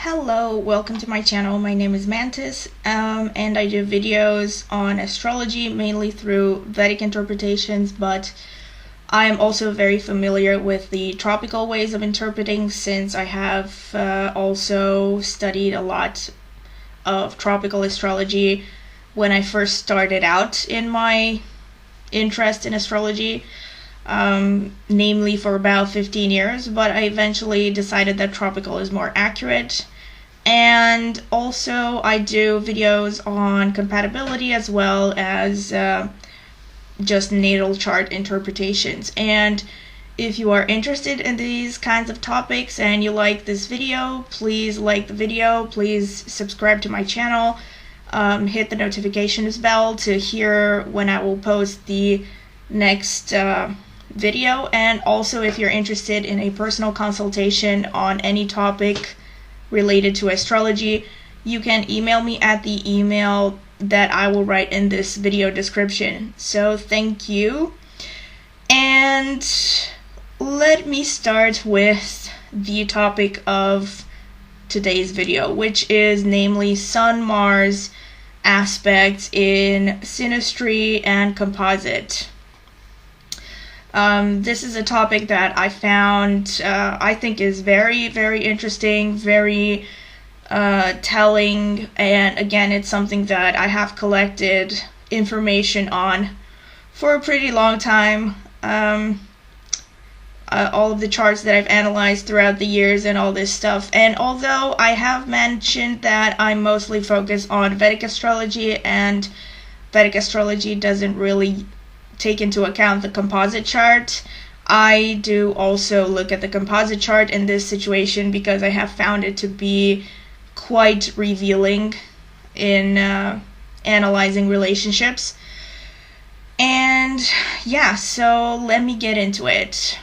Hello, welcome to my channel. My name is Mantis, and I do videos on astrology mainly through Vedic interpretations, but I am also very familiar with the tropical ways of interpreting since I have also studied a lot of tropical astrology when I first started out in my interest in astrology. Namely for about 15 years, but I eventually decided that tropical is more accurate. And also I do videos on compatibility as well as just natal chart interpretations. And if you are interested in these kinds of topics and you like this video, please like the video, please subscribe to my channel, hit the notifications bell to hear when I will post the next video. And also, if you're interested in a personal consultation on any topic related to astrology, you can email me at the email that I will write in this video description. So thank you, and let me start with the topic of today's video, which is namely Sun-Mars aspects in synastry and composite. This is a topic that I found I think is very, very interesting, very telling, and again, it's something that I have collected information on for a pretty long time. All of the charts that I've analyzed throughout the years and all this stuff. And although I have mentioned that I mostly focus on Vedic astrology, and Vedic astrology doesn't really take into account the composite chart, I do also look at the composite chart in this situation because I have found it to be quite revealing in analyzing relationships. And yeah, so let me get into it.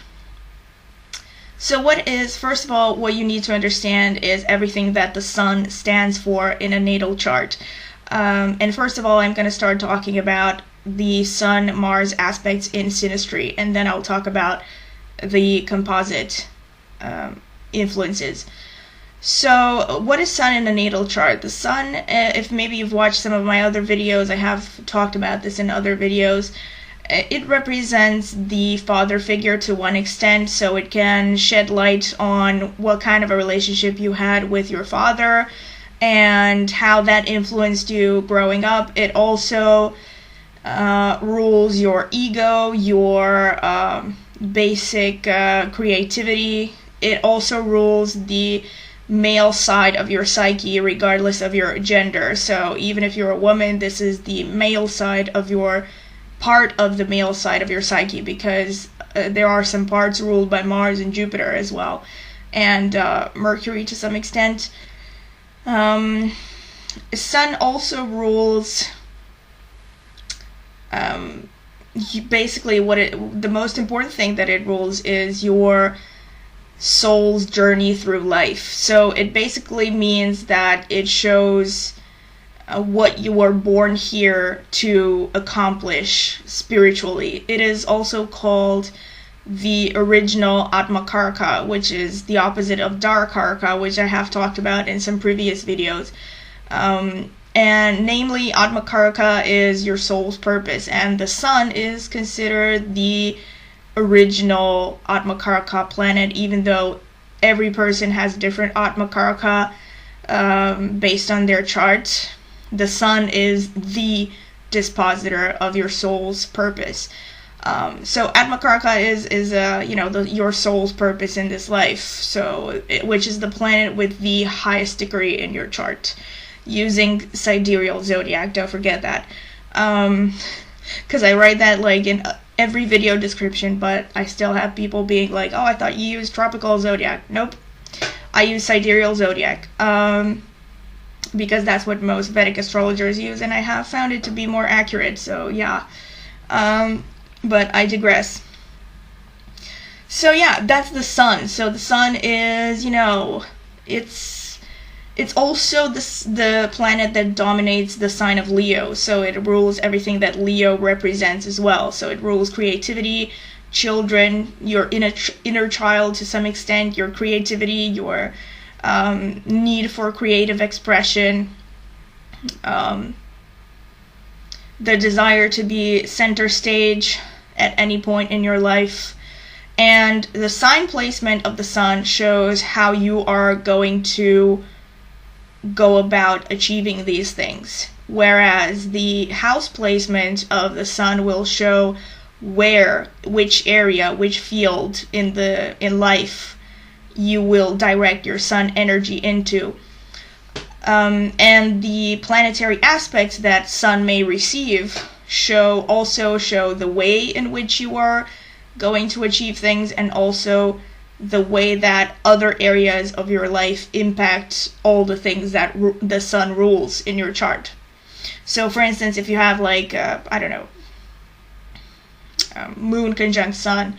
So first of all, what you need to understand is everything that the sun stands for in a natal chart. And first of all, I'm going to start talking about the Sun-Mars aspects in synastry, and then I'll talk about the composite influences. So what is Sun in a natal chart? The Sun, if maybe you've watched some of my other videos, I have talked about this in other videos, it represents the father figure to one extent, so it can shed light on what kind of a relationship you had with your father and how that influenced you growing up. It also rules your ego, your basic creativity. It also rules the male side of your psyche regardless of your gender. So even if you're a woman, this is the male side of your part of the male side of your psyche, because there are some parts ruled by Mars and Jupiter as well, and Mercury to some extent. Sun also rules basically the most important thing that it rules is your soul's journey through life. So it basically means that it shows what you were born here to accomplish spiritually. It is also called the original Atmakaraka, which is the opposite of Darakaraka, which I have talked about in some previous videos. And namely, Atmakaraka is your soul's purpose, and the sun is considered the original Atmakaraka planet, even though every person has different Atmakaraka based on their chart. The sun is the dispositor of your soul's purpose. So Atmakaraka is your soul's purpose in this life, so which is the planet with the highest degree in your chart, using sidereal zodiac. Don't forget that, because I write that like in every video description, but I still have people being like, oh, I thought you used tropical zodiac. Nope, I use sidereal zodiac, because that's what most Vedic astrologers use, and I have found it to be more accurate. So yeah, but I digress. So yeah, that's the sun. So the sun is, it's also the planet that dominates the sign of Leo, so it rules everything that Leo represents as well. So it rules creativity, children, your inner child to some extent, your creativity, your need for creative expression, the desire to be center stage at any point in your life. And the sign placement of the sun shows how you are going to go about achieving these things. Whereas the house placement of the sun will show which area, which field in life you will direct your sun energy into. And the planetary aspects that sun may receive also show the way in which you are going to achieve things, and also the way that other areas of your life impact all the things that the sun rules in your chart. So for instance, if you have moon conjunct sun,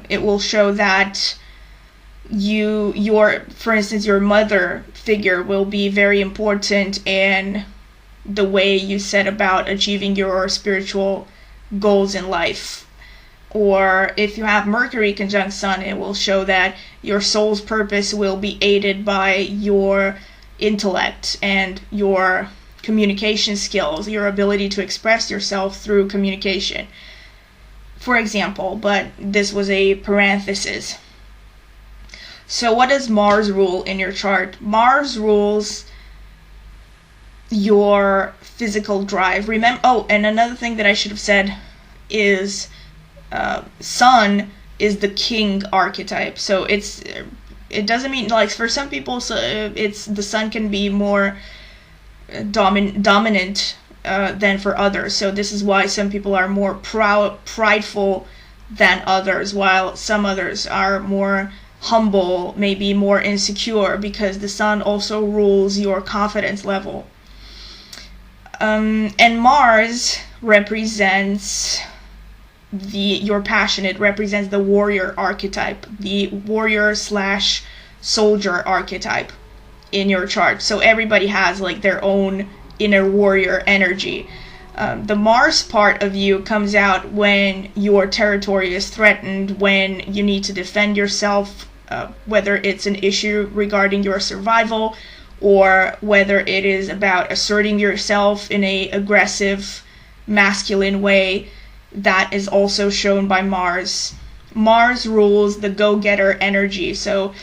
it will show that for instance, your mother figure will be very important in the way you set about achieving your spiritual goals in life. Or if you have Mercury conjunct sun, it will show that your soul's purpose will be aided by your intellect and your communication skills, your ability to express yourself through communication, for example. But this was a parenthesis. So what does Mars rule in your chart? Mars rules your physical drive. And another thing that I should have said is sun is the king archetype. So it doesn't mean, like, for some people, the sun can be more dominant than for others. So this is why some people are more prideful than others, while some others are more humble, maybe more insecure, because the sun also rules your confidence level. And Mars represents your passion. It represents the warrior archetype, the warrior / soldier archetype in your chart. So everybody has like their own inner warrior energy. The Mars part of you comes out when your territory is threatened, when you need to defend yourself, whether it's an issue regarding your survival, or whether it is about asserting yourself in a aggressive, masculine way. That is also shown by Mars. Mars rules the go-getter energy. So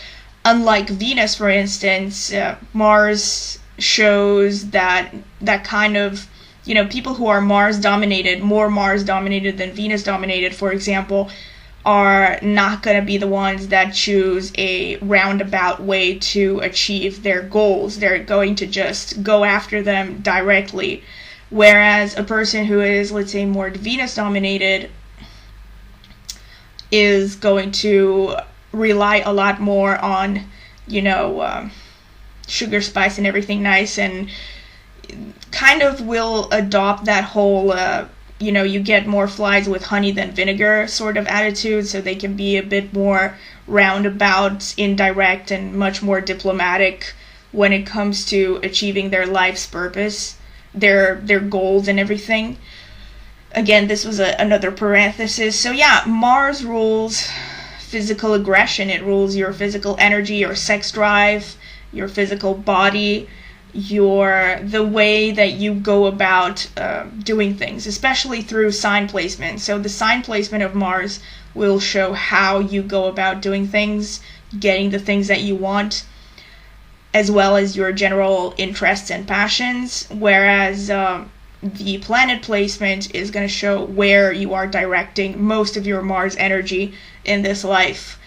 unlike Venus, for instance, Mars shows that kind of, people who are Mars dominated, more Mars dominated than Venus dominated, for example, are not going to be the ones that choose a roundabout way to achieve their goals. They're going to just go after them directly. Whereas a person who is, let's say, more Venus dominated is going to rely a lot more on, sugar, spice, and everything nice, and kind of will adopt that whole, you get more flies with honey than vinegar sort of attitude, so they can be a bit more roundabout, indirect, and much more diplomatic when it comes to achieving their life's purpose, their goals and everything. Again, this was another parenthesis. So yeah, Mars rules physical aggression. It rules your physical energy, your sex drive, your physical body, the way that you go about doing things, especially through sign placement. So the sign placement of Mars will show how you go about doing things, getting the things that you want, as well as your general interests and passions, whereas the planet placement is going to show where you are directing most of your Mars energy in this life.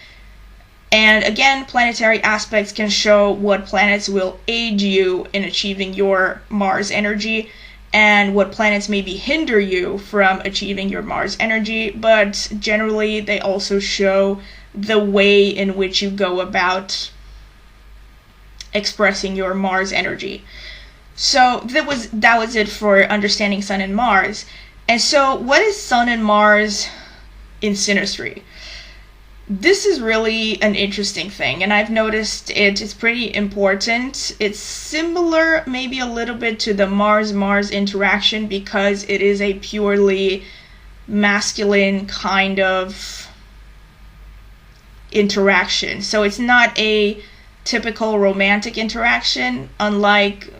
And again, planetary aspects can show what planets will aid you in achieving your Mars energy, and what planets maybe hinder you from achieving your Mars energy, but generally they also show the way in which you go about expressing your Mars energy. So that was it for understanding Sun and Mars. And so what is Sun and Mars in synastry? This is really an interesting thing, and I've noticed it's pretty important. It's similar maybe a little bit to the Mars-Mars interaction, because it is a purely masculine kind of interaction. So it's not a typical romantic interaction, unlike,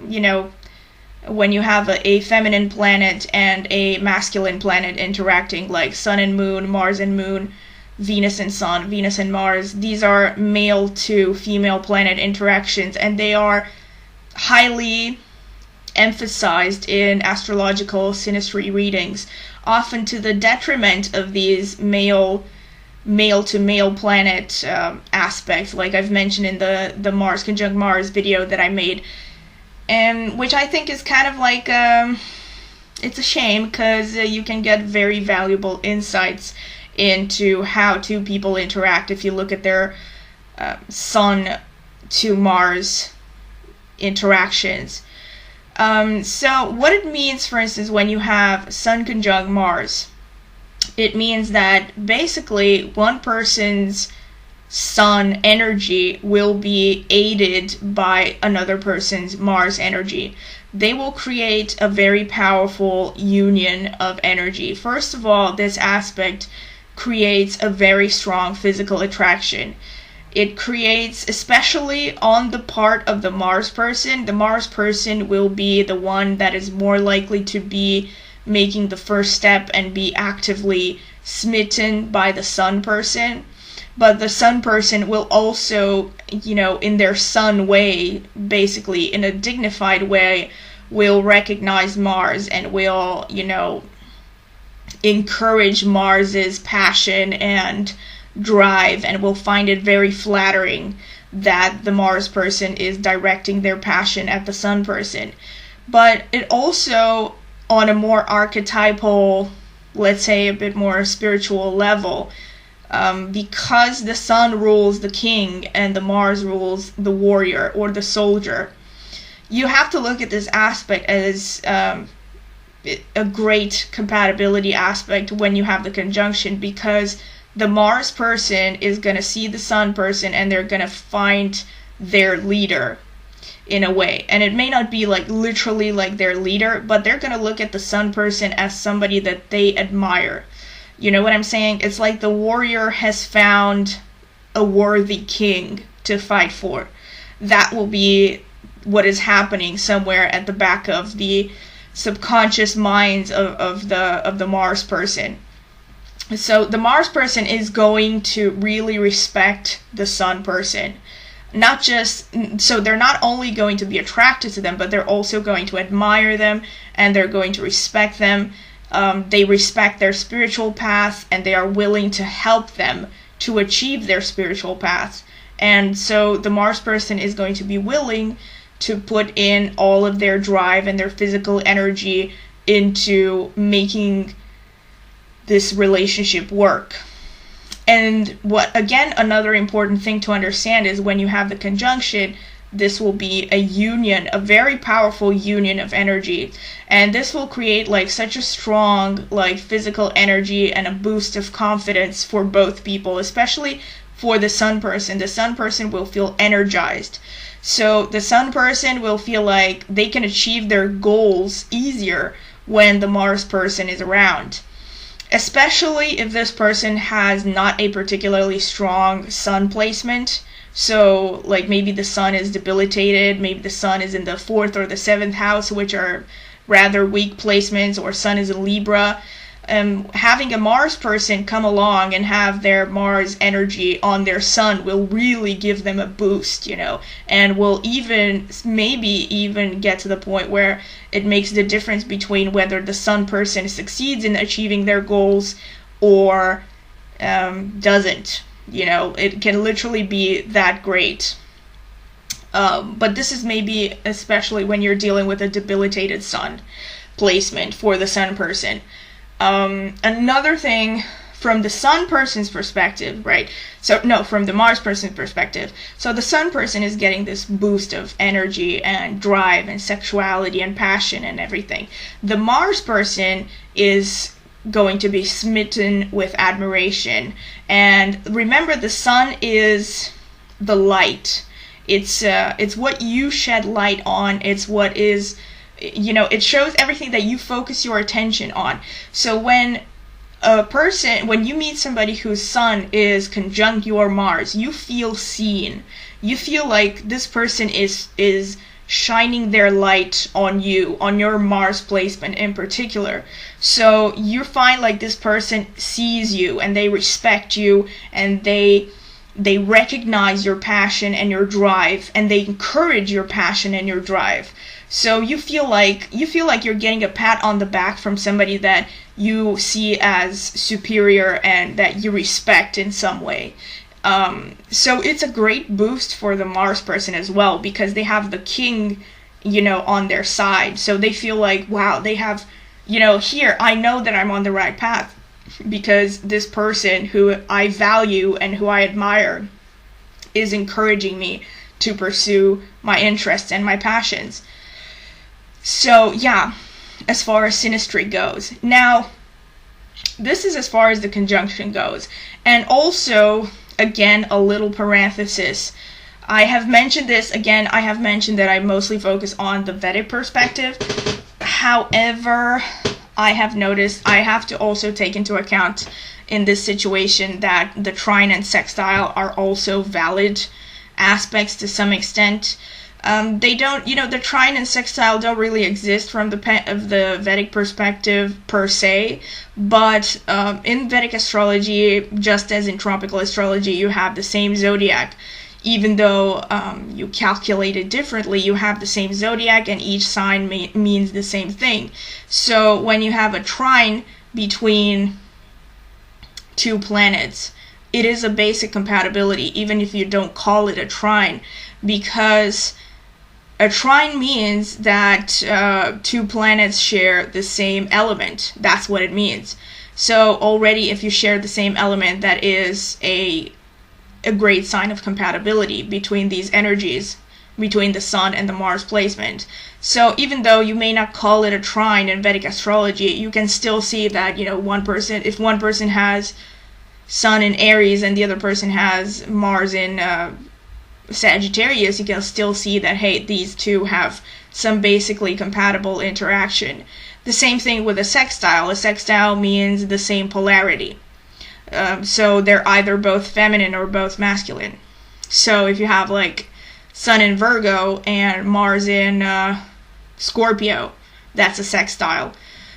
when you have a feminine planet and a masculine planet interacting, like Sun and Moon, Mars and Moon, Venus and Sun, Venus and Mars. These are male to female planet interactions, and they are highly emphasized in astrological synastry readings, often to the detriment of these male to male planet aspects, like I've mentioned in the Mars conjunct Mars video that I made, and which I think is kind of like it's a shame, because you can get very valuable insights into how two people interact if you look at their Sun to Mars interactions. So what it means, for instance, when you have Sun conjunct Mars, it means that basically one person's Sun energy will be aided by another person's Mars energy. They will create a very powerful union of energy. First of all, this aspect creates a very strong physical attraction. It creates, especially on the part of the Mars person will be the one that is more likely to be making the first step and be actively smitten by the Sun person. But the Sun person will also, in their Sun way, basically in a dignified way, will recognize Mars and will, encourage Mars's passion and drive, and will find it very flattering that the Mars person is directing their passion at the Sun person. But it also, on a more archetypal, let's say a bit more spiritual level, because the Sun rules the king and the Mars rules the warrior or the soldier, you have to look at this aspect as a great compatibility aspect when you have the conjunction, because the Mars person is going to see the Sun person and they're going to find their leader in a way. And it may not be like literally like their leader, but they're going to look at the Sun person as somebody that they admire. You know what I'm saying? It's like the warrior has found a worthy king to fight for. That will be what is happening somewhere at the back of the subconscious minds of the Mars person. So the Mars person is going to really respect the Sun person. Not just, so they're not only going to be attracted to them, but they're also going to admire them, and they're going to respect them. They respect their spiritual path, and they are willing to help them to achieve their spiritual path. And so the Mars person is going to be willing to put in all of their drive and their physical energy into making this relationship work. And what, again, another important thing to understand is when you have the conjunction, this will be a union, a very powerful union of energy. And this will create like such a strong like physical energy and a boost of confidence for both people, especially for the Sun person. The Sun person will feel energized. So the Sun person will feel like they can achieve their goals easier when the Mars person is around. Especially if this person has not a particularly strong Sun placement. So, like, maybe the Sun is debilitated, maybe the Sun is in the 4th or the 7th house, which are rather weak placements, or Sun is in Libra. Having a Mars person come along and have their Mars energy on their Sun will really give them a boost, and will maybe even get to the point where it makes the difference between whether the Sun person succeeds in achieving their goals or doesn't. It can literally be that great. But this is maybe especially when you're dealing with a debilitated Sun placement for the Sun person. Another thing from the Sun person's perspective, right? From the Mars person's perspective. So the Sun person is getting this boost of energy and drive and sexuality and passion and everything. The Mars person is going to be smitten with admiration. And remember, the Sun is the light. It's what you shed light on. It's what is, it shows everything that you focus your attention on. So when you meet somebody whose Sun is conjunct your Mars, you feel seen. you feel like this person is shining their light on you, on your Mars placement in particular. So you find like this person sees you and they respect you, and they recognize your passion and your drive, and they encourage your passion and your drive. So you feel like you're getting a pat on the back from somebody that you see as superior and that you respect in some way. So it's a great boost for the Mars person as well, because they have the king, on their side. So they feel like, wow, they have, here, I know that I'm on the right path, because this person who I value and who I admire is encouraging me to pursue my interests and my passions. So yeah, as far as synastry goes. Now, this is as far as the conjunction goes. And also, again, a little parenthesis. I have mentioned this, again, I have mentioned that I mostly focus on the Vedic perspective. However, I have noticed I have to also take into account in this situation that the trine and sextile are also valid aspects to some extent. They don't, the trine and sextile don't really exist from the Vedic perspective per se, but in Vedic astrology, just as in tropical astrology, you have the same zodiac. Even though you calculate it differently, you have the same zodiac, and each sign means the same thing. So when you have a trine between two planets, it is a basic compatibility, even if you don't call it a trine, because a trine means that two planets share the same element. That's what it means. So already, if you share the same element, that is a great sign of compatibility between these energies, between the Sun and the Mars placement. So even though you may not call it a trine in Vedic astrology, you can still see that, if one person has Sun in Aries and the other person has Mars in Sagittarius, you can still see that, hey, these two have some basically compatible interaction. The same thing with a sextile. A sextile means the same polarity. So they're either both feminine or both masculine. So if you have like Sun in Virgo and Mars in Scorpio, that's a sextile.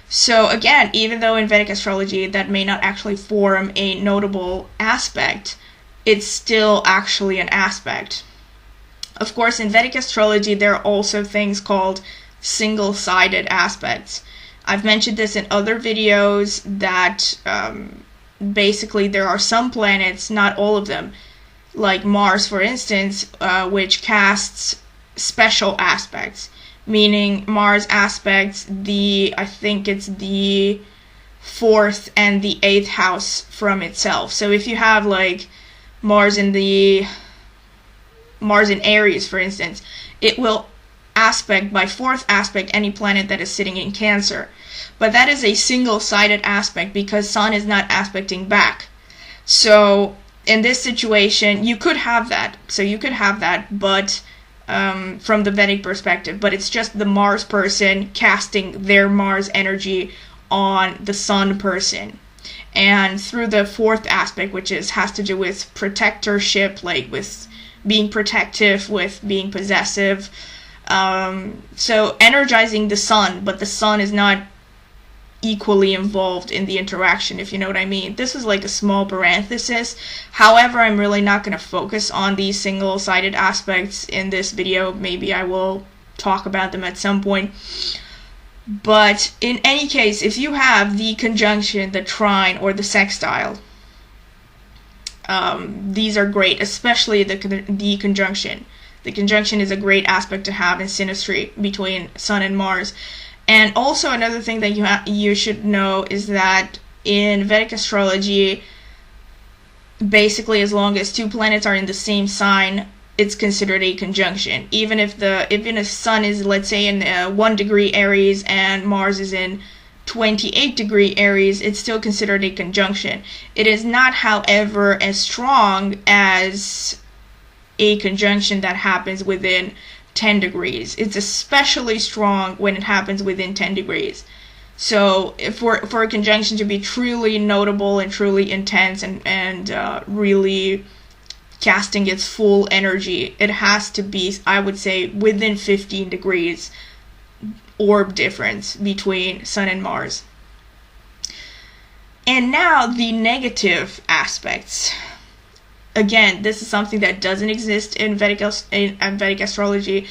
So again, even though in Vedic astrology that may not actually form a notable aspect, it's still actually an aspect. Of course, in Vedic astrology, there are also things called single-sided aspects. I've mentioned this in other videos that basically there are some planets, not all of them, like Mars, for instance, which casts special aspects, meaning Mars aspects I think it's the 4th and the 8th house from itself. So if you have like Mars in Aries, for instance, it will aspect by 4th aspect any planet that is sitting in Cancer. But that is a single-sided aspect because Sun is not aspecting back. So in this situation, you could have that. But from the Vedic perspective, but it's just the Mars person casting their Mars energy on the Sun person. And through the 4th aspect, which has to do with protectorship, like with being protective, with being possessive. So energizing the Sun, but the Sun is not equally involved in the interaction, if you know what I mean. This is like a small parenthesis. However, I'm really not going to focus on these single-sided aspects in this video. Maybe I will talk about them at some point. But in any case, if you have the conjunction, the trine, or the sextile, these are great, especially the conjunction. The conjunction is a great aspect to have in synastry between Sun and Mars. And also another thing that you should know is that in Vedic astrology, basically as long as two planets are in the same sign, it's considered a conjunction. Even if Sun is, let's say, in 1 degree Aries and Mars is in 28 degree Aries, it's still considered a conjunction. It is not, however, as strong as a conjunction that happens within 10 degrees. It's especially strong when it happens within 10 degrees. So for a conjunction to be truly notable and truly intense and really casting its full energy. It has to be, I would say, within 15 degrees orb difference between Sun and Mars. And now the negative aspects. Again, this is something that doesn't exist in Vedic astrology,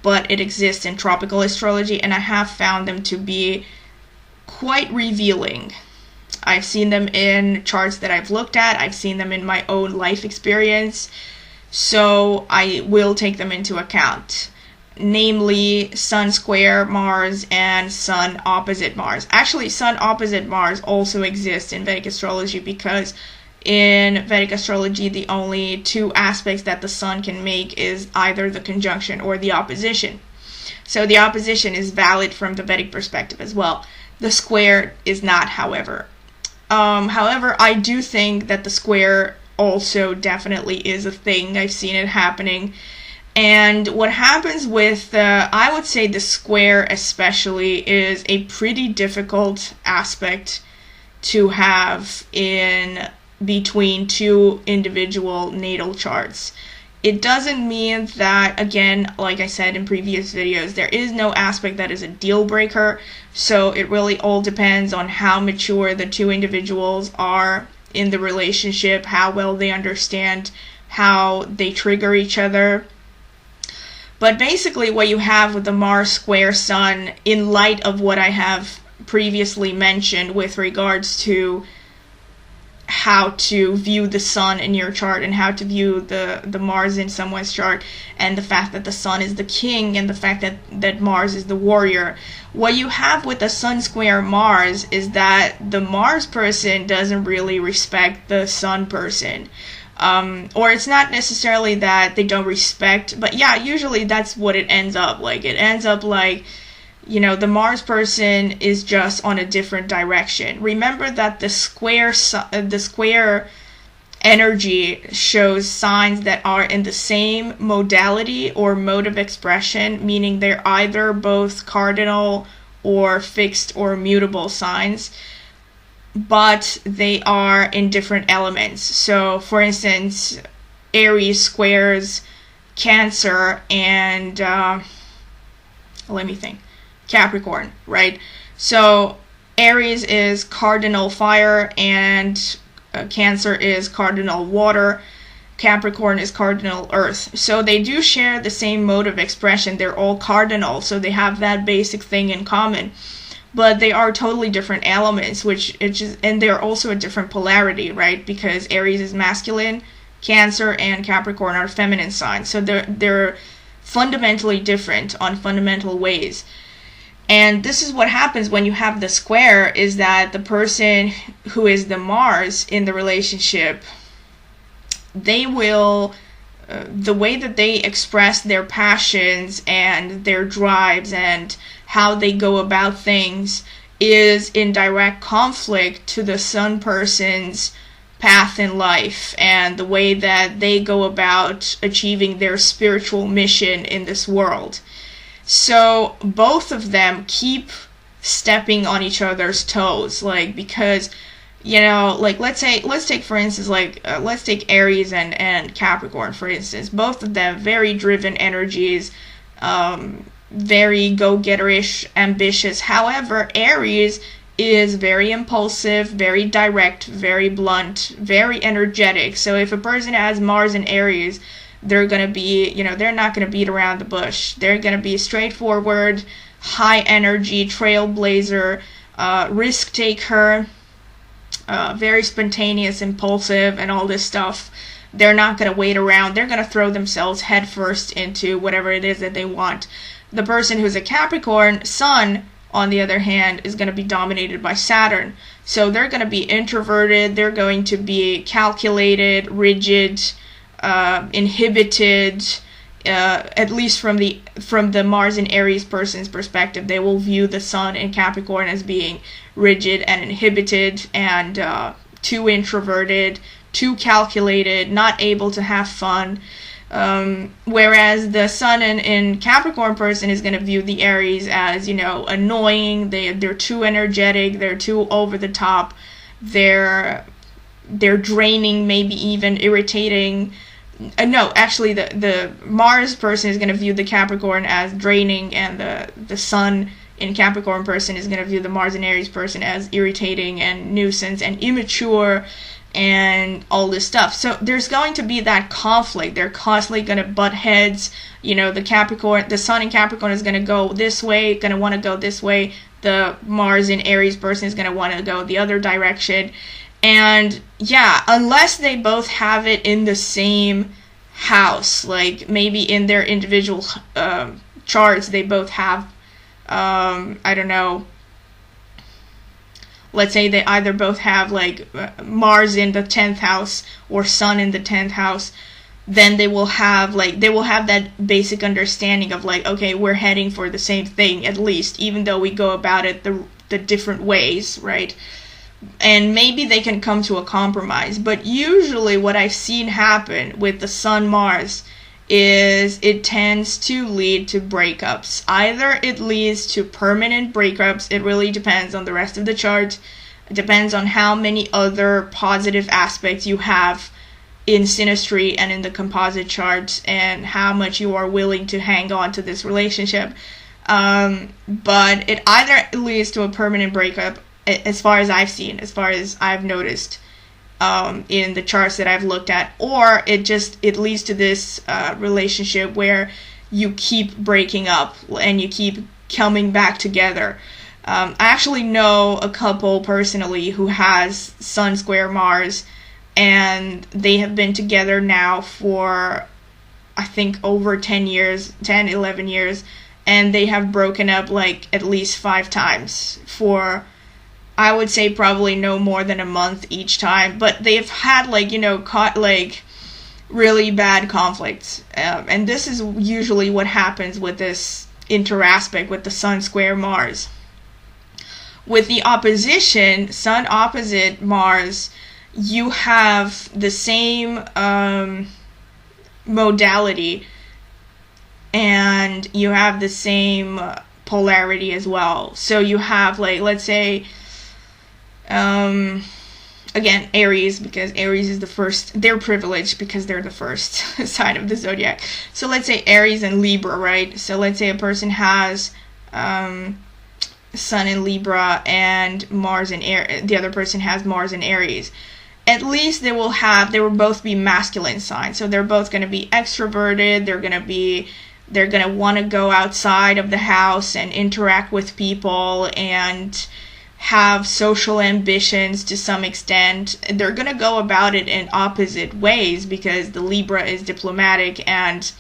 but it exists in tropical astrology, and I have found them to be quite revealing. I've seen them in charts that I've looked at. I've seen them in my own life experience, so I will take them into account. Namely, Sun square Mars and Sun opposite Mars. Actually, Sun opposite Mars also exists in Vedic astrology, because in Vedic astrology, the only two aspects that the Sun can make is either the conjunction or the opposition. So the opposition is valid from the Vedic perspective as well. The square is not, however. However, I do think that the square also definitely is a thing. I've seen it happening. And what happens with, I would say the square especially, is a pretty difficult aspect to have in between two individual natal charts. It doesn't mean that, again, like I said in previous videos, there is no aspect that is a deal breaker. So it really all depends on how mature the two individuals are in the relationship, how well they understand how they trigger each other. But basically what you have with the Mars square Sun, in light of what I have previously mentioned with regards to how to view the Sun in your chart and how to view the Mars in someone's chart, and the fact that the Sun is the king and the fact that Mars is the warrior. What you have with the Sun square Mars is that the Mars person doesn't really respect the Sun person. Or it's not necessarily that they don't respect, but yeah, usually that's what it ends up like. It ends up like, you know, the Mars person is just on a different direction. Remember that the square energy shows signs that are in the same modality or mode of expression, meaning they're either both cardinal or fixed or mutable signs, but they are in different elements. So, for instance, Aries squares Cancer and, let me think, Capricorn, right? So, Aries is cardinal fire and Cancer is cardinal water. Capricorn is cardinal earth. So they do share the same mode of expression. They're all cardinal, so they have that basic thing in common. But they are totally different elements, and they're also a different polarity, right? Because Aries is masculine, Cancer and Capricorn are feminine signs. So they're fundamentally different on fundamental ways. And this is what happens when you have the square, is that the person who is the Mars in the relationship, they will, the way that they express their passions and their drives and how they go about things is in direct conflict to the Sun person's path in life and the way that they go about achieving their spiritual mission in this world. So both of them keep stepping on each other's toes, like, because, you know, like, let's take for instance, like, let's take Aries and Capricorn, for instance. Both of them very driven energies, very go-getterish, ambitious. However, Aries is very impulsive, very direct, very blunt, very energetic. So if a person has Mars in Aries, they're going to be, you know, they're not going to beat around the bush. They're going to be straightforward, high energy, trailblazer, risk taker, very spontaneous, impulsive, and all this stuff. They're not going to wait around. They're going to throw themselves headfirst into whatever it is that they want. The person who's a Capricorn Sun, on the other hand, is going to be dominated by Saturn. So they're going to be introverted. They're going to be calculated, rigid, inhibited. At least from the Mars and Aries person's perspective, they will view the Sun in Capricorn as being rigid and inhibited and too introverted, too calculated, not able to have fun. Whereas the Sun in Capricorn person is going to view the Aries as, you know, annoying. They're too energetic. They're too over the top. They're draining, maybe even irritating. no, actually, the Mars person is going to view the Capricorn as draining, and the Sun in Capricorn person is going to view the Mars in Aries person as irritating and nuisance and immature and all this stuff. So there's going to be that conflict. They're constantly going to butt heads. You know, the Sun in Capricorn is going to go this way, going to want to go this way. The Mars in Aries person is going to want to go the other direction. And yeah, unless they both have it in the same house, like maybe in their individual charts, they both have, I don't know, let's say they either both have like Mars in the 10th house or Sun in the 10th house, then they will have that basic understanding of like, okay, we're heading for the same thing at least, even though we go about it the different ways, right? And maybe they can come to a compromise. But usually what I've seen happen with the Sun Mars is it tends to lead to breakups. Either it leads to permanent breakups, it really depends on the rest of the chart. It depends on how many other positive aspects you have in synastry and in the composite chart, and how much you are willing to hang on to this relationship. But it either leads to a permanent breakup, as far as I've seen, as far as I've noticed in the charts that I've looked at, or it leads to this relationship where you keep breaking up and you keep coming back together. I actually know a couple personally who has Sun square Mars, and they have been together now for, I think, over 10 years, 10, 11 years, and they have broken up like at least 5 times for, I would say, probably no more than a month each time. But they've had really bad conflicts. And this is usually what happens with this interaspect with the Sun square Mars. With the opposition, Sun opposite Mars, you have the same modality, and you have the same polarity as well. So you have, like, let's say, again, Aries, because Aries is the first, they're privileged because they're the first sign of the zodiac. So let's say Aries and Libra, right? So let's say a person has Sun in Libra and Mars in Aries, the other person has Mars in Aries. At least they will both be masculine signs. So they're both going to be extroverted. They're going to want to go outside of the house and interact with people and have social ambitions to some extent. They're going to go about it in opposite ways because the Libra is diplomatic and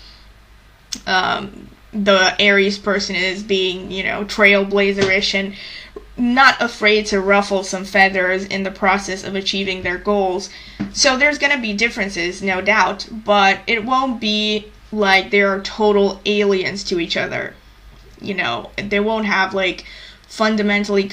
the Aries person is being, trailblazerish and not afraid to ruffle some feathers in the process of achieving their goals. So there's going to be differences, no doubt, but it won't be like they are total aliens to each other. They won't have fundamentally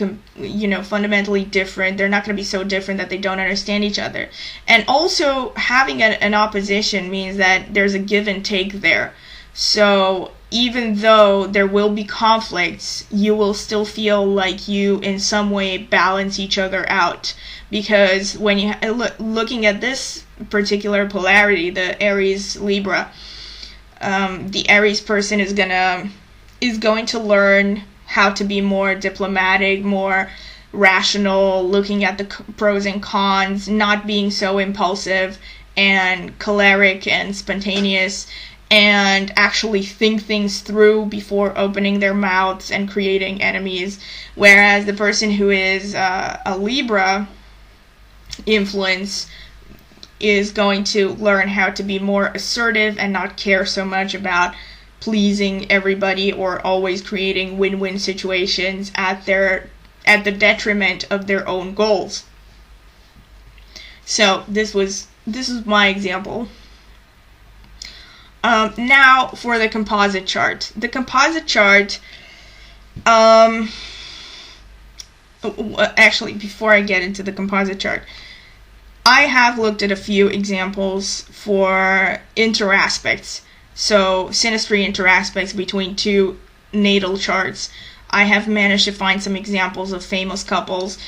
different. They're not going to be so different that they don't understand each other. And also having an opposition means that there's a give and take there. So even though there will be conflicts, you will still feel like you in some way balance each other out, because when you looking at this particular polarity, the Aries Libra, the Aries person is going to learn how to be more diplomatic, more rational, looking at the pros and cons, not being so impulsive and choleric and spontaneous, and actually think things through before opening their mouths and creating enemies. Whereas the person who is a Libra influence is going to learn how to be more assertive and not care so much about pleasing everybody or always creating win-win situations at the detriment of their own goals. So this is my example. Now for the composite chart. The composite chart, actually, before I get into the composite chart, I have looked at a few examples for interaspects. So synastry interaspects between two natal charts. I have managed to find some examples of famous couples.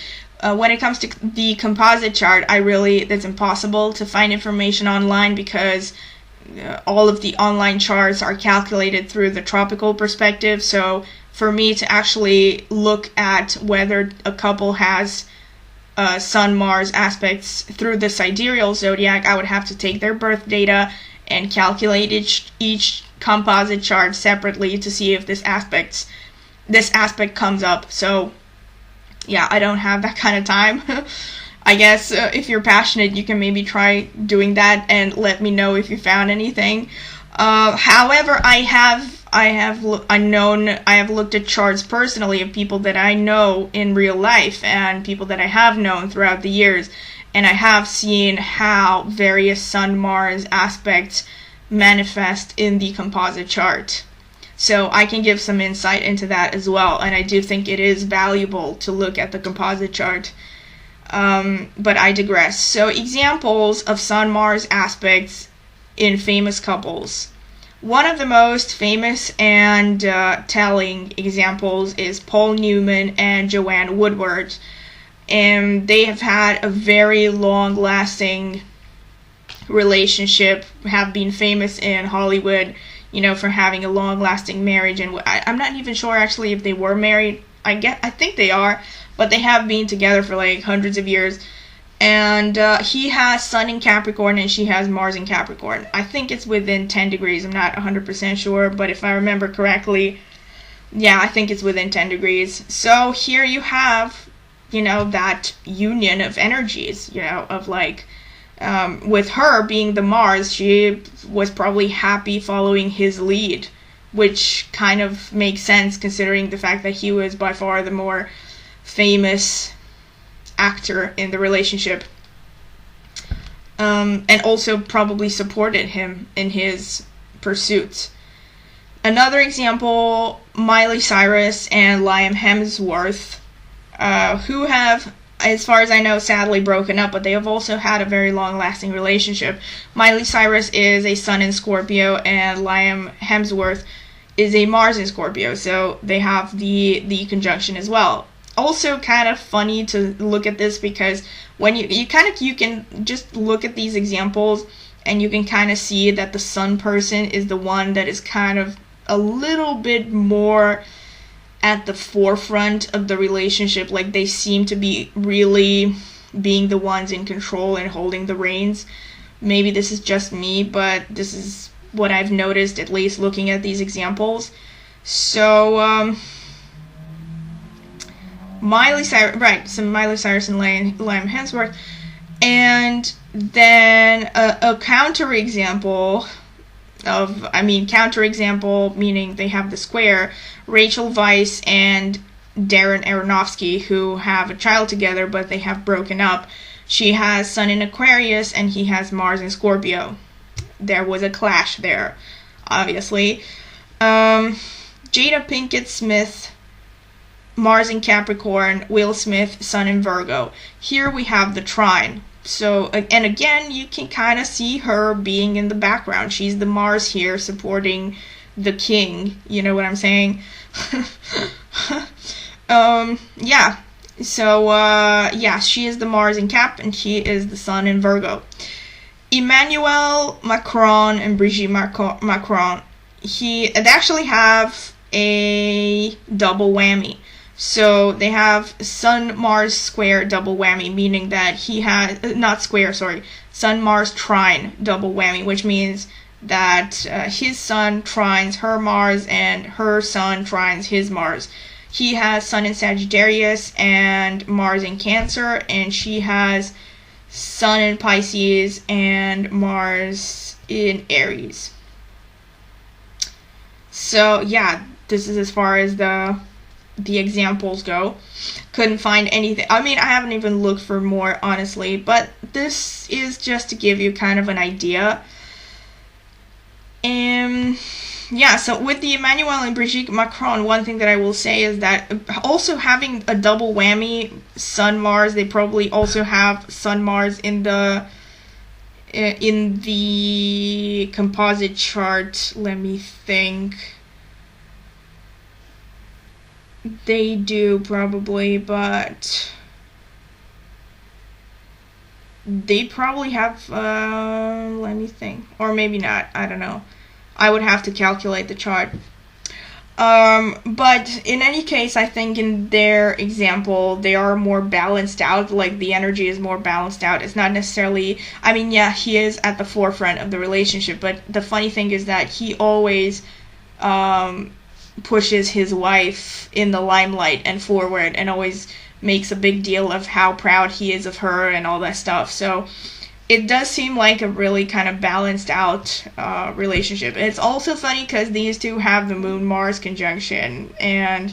When it comes to the composite chart, that's impossible to find information online because all of the online charts are calculated through the tropical perspective. So for me to actually look at whether a couple has Sun-Mars aspects through the sidereal zodiac, I would have to take their birth data and calculate each composite chart separately to see if this aspect comes up. So yeah, I don't have that kind of time. I guess if you're passionate, you can maybe try doing that and let me know if you found anything. However, I have looked at charts personally of people that I know in real life and people that I have known throughout the years, and I have seen how various Sun-Mars aspects manifest in the composite chart. So I can give some insight into that as well, and I do think it is valuable to look at the composite chart. But I digress. So examples of Sun-Mars aspects in famous couples. One of the most famous and telling examples is Paul Newman and Joanne Woodward. And they have had a very long-lasting relationship, have been famous in Hollywood, for having a long-lasting marriage. And I'm not even sure actually if they were married. I think they are, but they have been together for like hundreds of years. And he has Sun in Capricorn and she has Mars in Capricorn. I think it's within 10 degrees. I'm not 100% sure, but if I remember correctly, yeah, I think it's within 10 degrees. So here you have, that union of energies, of like, with her being the Mars, she was probably happy following his lead, which kind of makes sense considering the fact that he was by far the more famous actor in the relationship, and also probably supported him in his pursuits. Another example, Miley Cyrus and Liam Hemsworth, who have, as far as I know, sadly broken up, but they have also had a very long-lasting relationship. Miley Cyrus is a Sun in Scorpio, and Liam Hemsworth is a Mars in Scorpio, so they have the conjunction as well. Also kind of funny to look at this because when you can just look at these examples and you can kind of see that the Sun person is the one that is kind of a little bit more at the forefront of the relationship. Like they seem to be really being the ones in control and holding the reins. Maybe this is just me, but this is what I've noticed, at least looking at these examples. So Miley Cyrus and Liam Hemsworth. And then a counterexample meaning they have the square, Rachel Weisz and Darren Aronofsky, who have a child together but they have broken up. She has Sun in Aquarius and he has Mars in Scorpio. There was a clash there, obviously. Jada Pinkett Smith, Mars in Capricorn, Will Smith, Sun in Virgo. Here we have the trine. So, and again, you can kind of see her being in the background. She's the Mars here supporting the king. You know what I'm saying? Yeah. So, she is the Mars in Cap and he is the Sun in Virgo. Emmanuel Macron and Brigitte Macron, they actually have a double whammy. So they have Sun-Mars square double whammy, meaning that he has, Sun-Mars trine double whammy, which means that his Sun trines her Mars and her Sun trines his Mars. He has Sun in Sagittarius and Mars in Cancer, and she has Sun in Pisces and Mars in Aries. So yeah, this is as far as the examples go. Couldn't find anything. I mean, I haven't even looked for more, honestly, but this is just to give you kind of an idea. And yeah, so with the Emmanuel and Brigitte Macron, one thing that I will say is that also having a double whammy, Sun-Mars, they probably also have Sun-Mars in the composite chart. Let me think. They do probably, but they probably have, let me think, or maybe not, I don't know. I would have to calculate the chart. But in any case, I think in their example, they are more balanced out, like the energy is more balanced out. It's not necessarily, I mean, yeah, he is at the forefront of the relationship, but the funny thing is that he always pushes his wife in the limelight and forward, and always makes a big deal of how proud he is of her and all that stuff. So it does seem like a really kind of balanced out relationship. It's also funny because these two have the Moon-Mars conjunction, and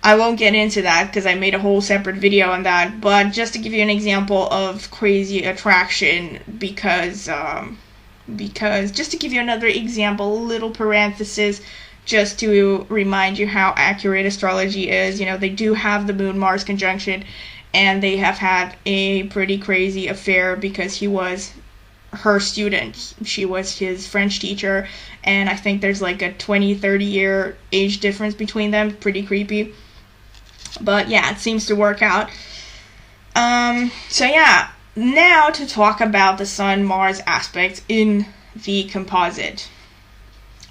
I won't get into that because I made a whole separate video on that, but just to give you an example of crazy attraction, because just to give you another example, little parenthesis, just to remind you how accurate astrology is, you know, they do have the Moon-Mars conjunction, and they have had a pretty crazy affair because he was her student. She was his French teacher, and I think there's like a 20-30 year age difference between them. Pretty creepy. But yeah, it seems to work out. So yeah, now to talk about the Sun-Mars aspect in the composite.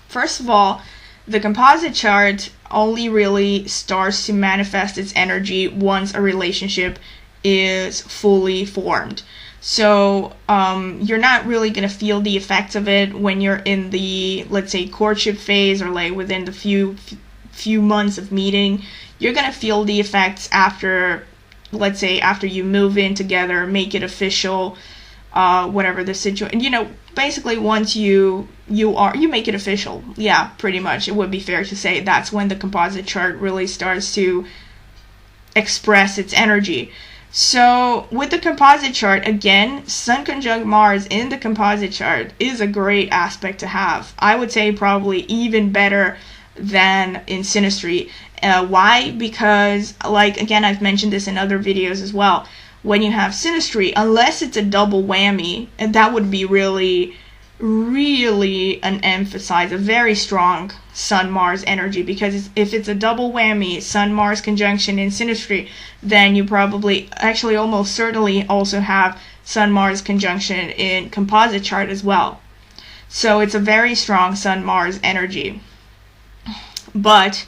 First of all, the composite chart only really starts to manifest its energy once a relationship is fully formed. So you're not really going to feel the effects of it when you're in the, let's say, courtship phase, or like within the few months of meeting. You're going to feel the effects after, let's say, after you move in together, make it official, whatever the situation, you know, basically once you make it official. Yeah, pretty much, it would be fair to say that's when the composite chart really starts to express its energy. So with the composite chart, again, Sun conjunct Mars in the composite chart is a great aspect to have. I would say probably even better than in synastry. Why? Because, like, again, I've mentioned this in other videos as well. When you have synastry, unless it's a double whammy, and that would be really, really an emphasize, a very strong Sun-Mars energy, because if it's a double whammy, Sun-Mars conjunction in synastry, then you probably, actually almost certainly also have Sun-Mars conjunction in composite chart as well. So it's a very strong Sun-Mars energy. But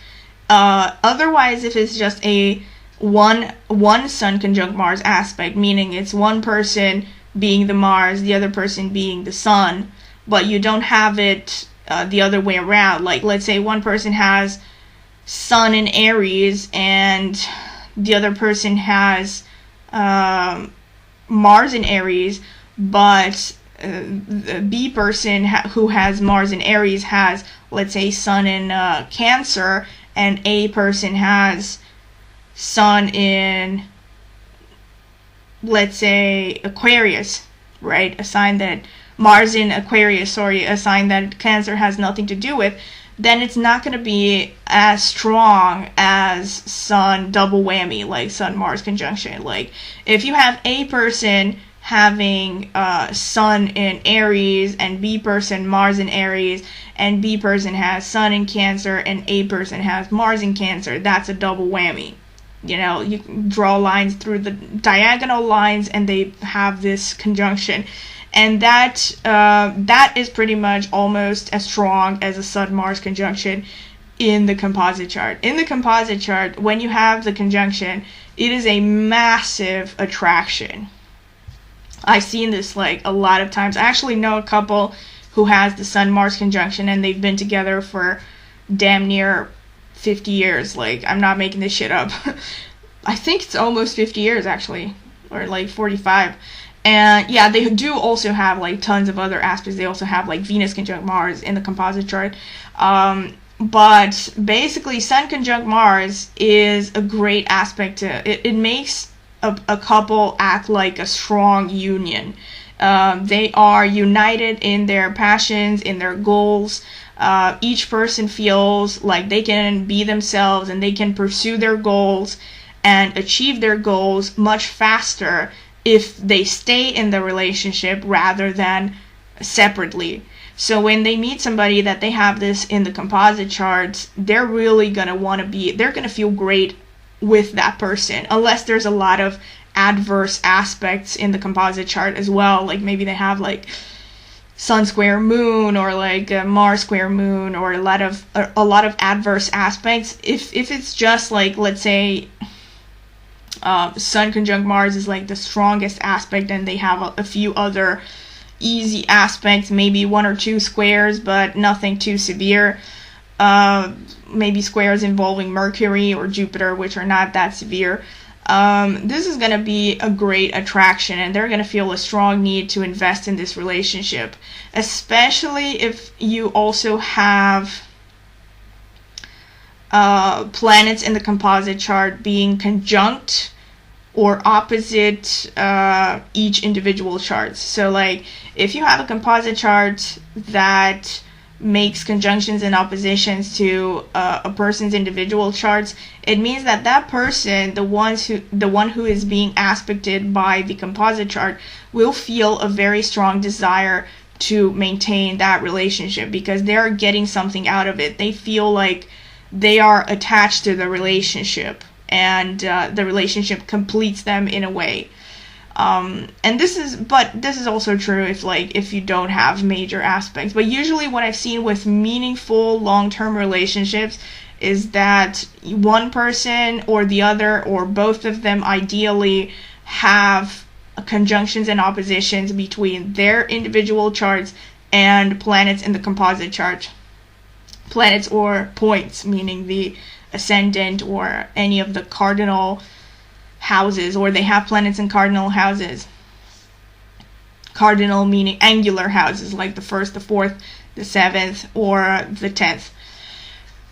otherwise, if it's just a one Sun conjunct Mars aspect, meaning it's one person being the Mars, the other person being the Sun, but you don't have it the other way around. Like, let's say one person has Sun in Aries and the other person has Mars in Aries, but the B person who has Mars in Aries has, let's say, Sun in Cancer, and A person has Sun in, let's say, Aquarius, right? A sign that Mars in Aquarius, a sign that Cancer has nothing to do with, then it's not going to be as strong as Sun double whammy, like Sun-Mars conjunction. Like, if you have A person having Sun in Aries and B person Mars in Aries, and B person has Sun in Cancer and A person has Mars in Cancer, that's a double whammy. You know, you draw lines through the diagonal lines and they have this conjunction. And that is pretty much almost as strong as a Sun-Mars conjunction in the composite chart. In the composite chart, when you have the conjunction, it is a massive attraction. I've seen this like a lot of times. I actually know a couple who has the Sun-Mars conjunction, and they've been together for damn near 50 years. Like, I'm not making this shit up. I think it's almost 50 years actually, or like 45. And yeah, they do also have like tons of other aspects. They also have like Venus conjunct Mars in the composite chart. But basically, Sun conjunct Mars is a great aspect to it. It makes a couple act like a strong union. They are united in their passions, in their goals. Each person feels like they can be themselves and they can pursue their goals and achieve their goals much faster if they stay in the relationship rather than separately. So when they meet somebody that they have this in the composite charts, they're really going to want to be, they're going to feel great with that person, unless there's a lot of adverse aspects in the composite chart as well. Like maybe they have like Sun square Moon, or like Mars square Moon, or a lot of adverse aspects. If it's just like, let's say, Sun conjunct Mars is like the strongest aspect, and they have a few other easy aspects, maybe 1 or 2 squares, but nothing too severe. Maybe squares involving Mercury or Jupiter, which are not that severe. This is going to be a great attraction, and they're going to feel a strong need to invest in this relationship, especially if you also have planets in the composite chart being conjunct or opposite each individual charts. So like if you have a composite chart that makes conjunctions and oppositions to a person's individual charts, it means that that person, the one who is being aspected by the composite chart, will feel a very strong desire to maintain that relationship because they're getting something out of it. They feel like they are attached to the relationship, and the relationship completes them in a way. And this is also true if you don't have major aspects. But usually what I've seen with meaningful long-term relationships is that one person or the other, or both of them ideally, have conjunctions and oppositions between their individual charts and planets in the composite chart. Planets or points, meaning the ascendant or any of the cardinal houses, or they have planets in cardinal houses. Cardinal meaning angular houses, like the 1st, the 4th, the 7th, or the 10th.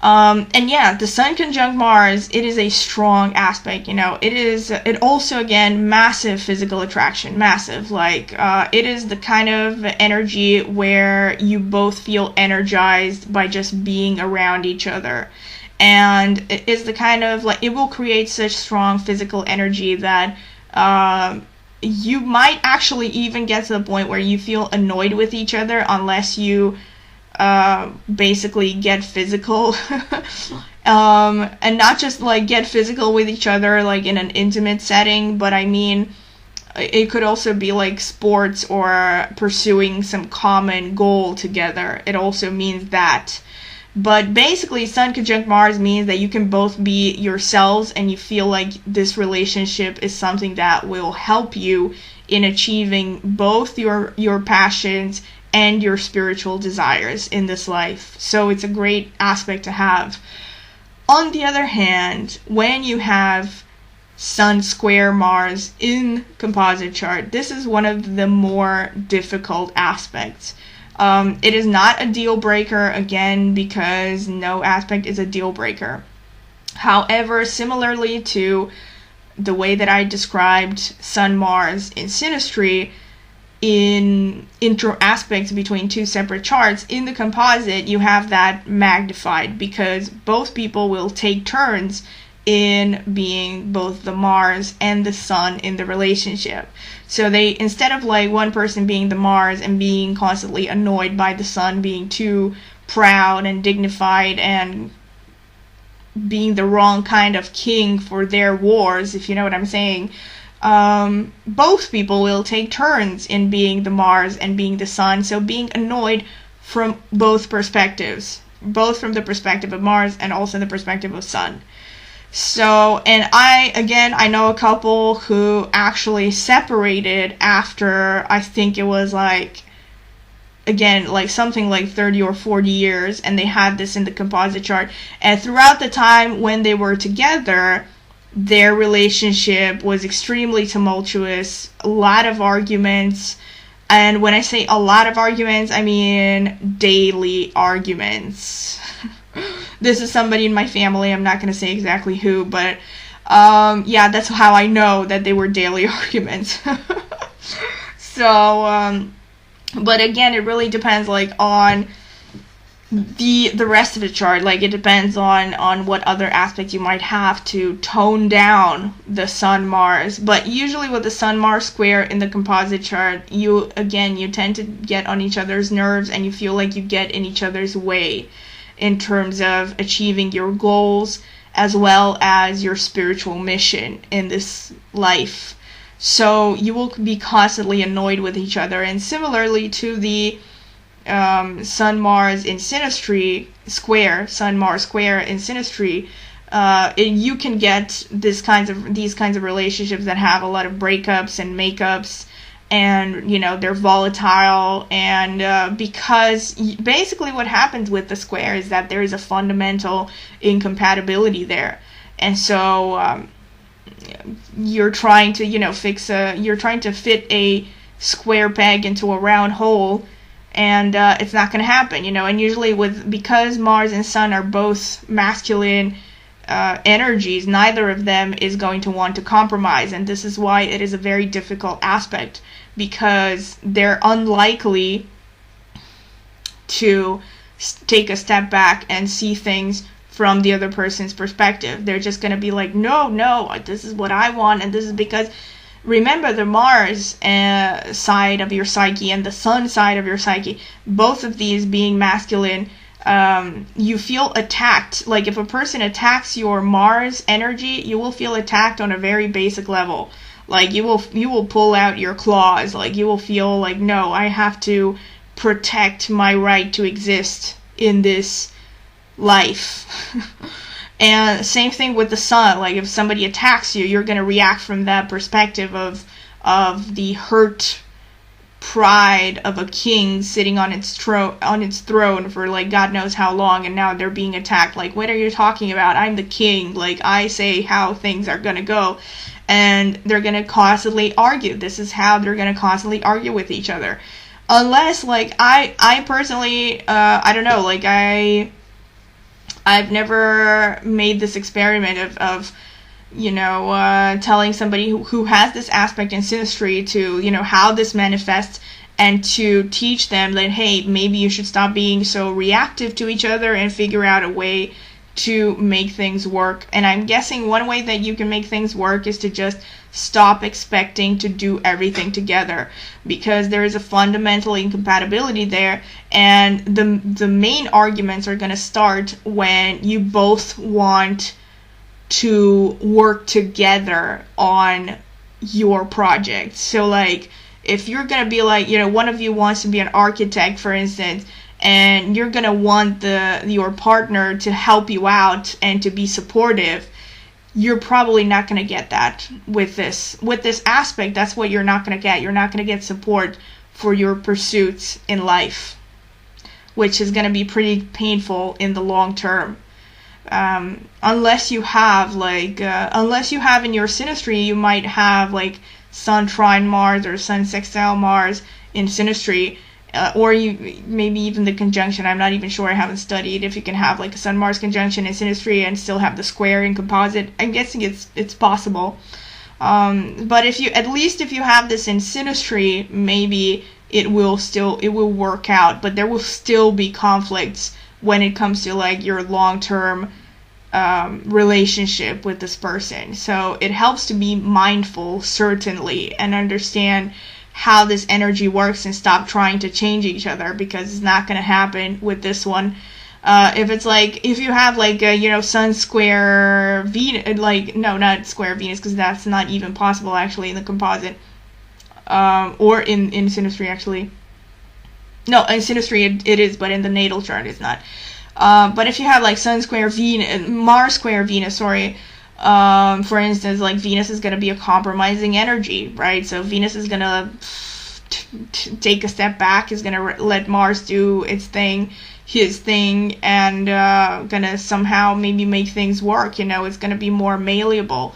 And yeah, the Sun conjunct Mars, it is a strong aspect, it also, again, massive physical attraction, massive, it is the kind of energy where you both feel energized by just being around each other. And it's the kind of, it will create such strong physical energy that you might actually even get to the point where you feel annoyed with each other unless you basically get physical. And not just get physical with each other in an intimate setting, but I mean it could also be sports or pursuing some common goal together. It also means that. But basically, Sun conjunct Mars means that you can both be yourselves, and you feel like this relationship is something that will help you in achieving both your passions and your spiritual desires in this life. So it's a great aspect to have. On the other hand, when you have Sun square Mars in composite chart, this is one of the more difficult aspects. It is not a deal breaker, again, because no aspect is a deal breaker. However, similarly to the way that I described Sun Mars in synastry, in intro aspects between two separate charts, in the composite you have that magnified because both people will take turns in being both the Mars and the Sun in the relationship. So they, instead of one person being the Mars and being constantly annoyed by the Sun being too proud and dignified and being the wrong kind of king for their wars, if you know what I'm saying, both people will take turns in being the Mars and being the Sun, so being annoyed from both perspectives, both from the perspective of Mars and also the perspective of Sun. So, and I know a couple who actually separated after, I think it was something like 30 or 40 years, and they had this in the composite chart. And throughout the time when they were together, their relationship was extremely tumultuous, a lot of arguments. And when I say a lot of arguments, I mean daily arguments. This is somebody in my family, I'm not going to say exactly who, but yeah, that's how I know that they were daily arguments. So, but again, it really depends on the rest of the chart. It depends on what other aspects you might have to tone down the Sun Mars. But usually with the Sun Mars square in the composite chart, you tend to get on each other's nerves, and you feel like you get in each other's way in terms of achieving your goals as well as your spiritual mission in this life. So you will be constantly annoyed with each other. And similarly to the Sun Mars in synastry square, Sun Mars square in synastry, you can get these kinds of relationships that have a lot of breakups and makeups, and they're volatile. And because basically what happens with the square is that there is a fundamental incompatibility there, and so you're trying to you're trying to fit a square peg into a round hole, and it's not going to happen. And usually because Mars and Sun are both masculine energies, neither of them is going to want to compromise, and this is why it is a very difficult aspect, because they're unlikely to take a step back and see things from the other person's perspective. They're just going to be like, no, this is what I want, and this is because, remember, the Mars side of your psyche and the Sun side of your psyche, both of these being masculine, you feel attacked. Like if a person attacks your Mars energy, you will feel attacked on a very basic level. Like you will pull out your claws. Like you will feel like, no, I have to protect my right to exist in this life. And same thing with the Sun. Like if somebody attacks you, you're going to react from that perspective of the hurt pride of a king sitting on its throne for like God knows how long, and now they're being attacked. Like, what are you talking about? I'm the king. Like, I say how things are going to go. And they're going to constantly argue. This is how they're going to constantly argue with each other. Unless, like, I personally, I don't know, like, I've never made this experiment of telling somebody who has this aspect in synastry to, how this manifests, and to teach them that, hey, maybe you should stop being so reactive to each other and figure out a way to make things work. And I'm guessing one way that you can make things work is to just stop expecting to do everything together, because there is a fundamental incompatibility there, and the main arguments are going to start when you both want to work together on your project. So like if you're going to be like, one of you wants to be an architect, for instance, and you're going to want your partner to help you out and to be supportive, you're probably not going to get that with this aspect. That's what you're not going to get. You're not going to get support for your pursuits in life, which is going to be pretty painful in the long term. Unless you have in your synastry, you might have like Sun trine Mars or Sun sextile Mars in synastry, or you maybe even the conjunction. I'm not even sure. I haven't studied if you can have like a Sun Mars conjunction in synastry and still have the square in composite. I'm guessing it's possible. But if you have this in synastry, maybe it will work out. But there will still be conflicts when it comes to like your long-term relationship with this person. So it helps to be mindful, certainly, and understand how this energy works and stop trying to change each other, because it's not going to happen with this one. If you have like Sun square Venus, like, no, not square Venus, because that's not even possible actually in the composite, or in synastry actually. No, in synastry it is, but in the natal chart it's not. But if you have like Sun square Venus, Mars square Venus, for instance, like Venus is going to be a compromising energy, right? So Venus is going to take a step back, is going to let Mars do its thing, his thing, and going to somehow maybe make things work. It's going to be more malleable.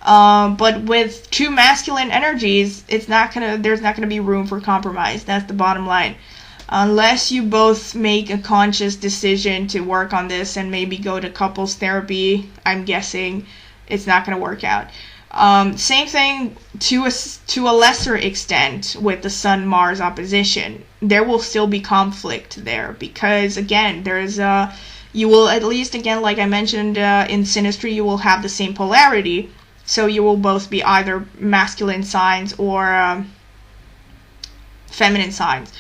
But with two masculine energies, there's not going to be room for compromise. That's the bottom line. Unless you both make a conscious decision to work on this and maybe go to couples therapy, I'm guessing it's not going to work out. Same thing to a lesser extent with the Sun-Mars opposition. There will still be conflict there, because again, you will, at least again, like I mentioned in synastry, you will have the same polarity. So you will both be either masculine signs or feminine signs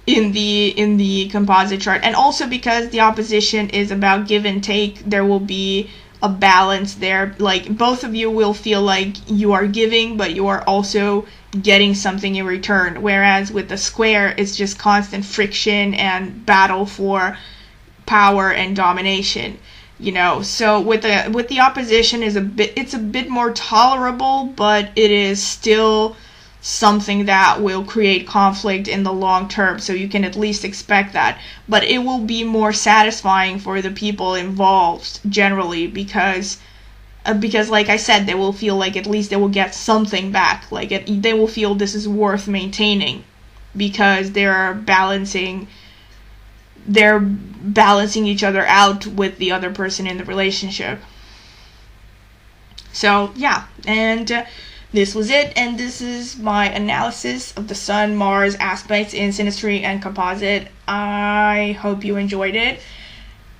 in the composite chart. And also because the opposition is about give and take, there will be a balance there. Like, both of you will feel like you are giving, but you are also getting something in return. Whereas with the square, it's just constant friction and battle for power and domination. You know, so with the opposition it's a bit more tolerable, but it is still something that will create conflict in the long term, so you can at least expect that. But it will be more satisfying for the people involved generally, because like I said, they will feel like at least they will get something back. Like they will feel this is worth maintaining, because they're balancing each other out with the other person in the relationship. So yeah, and this was it, and this is my analysis of the Sun-Mars aspects in synastry and composite. I hope you enjoyed it,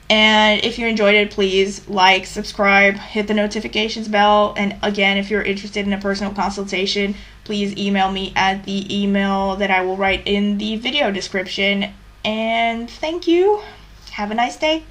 and if you enjoyed it, please like, subscribe, hit the notifications bell, and again, if you're interested in a personal consultation, please email me at the email that I will write in the video description. And thank you. Have a nice day.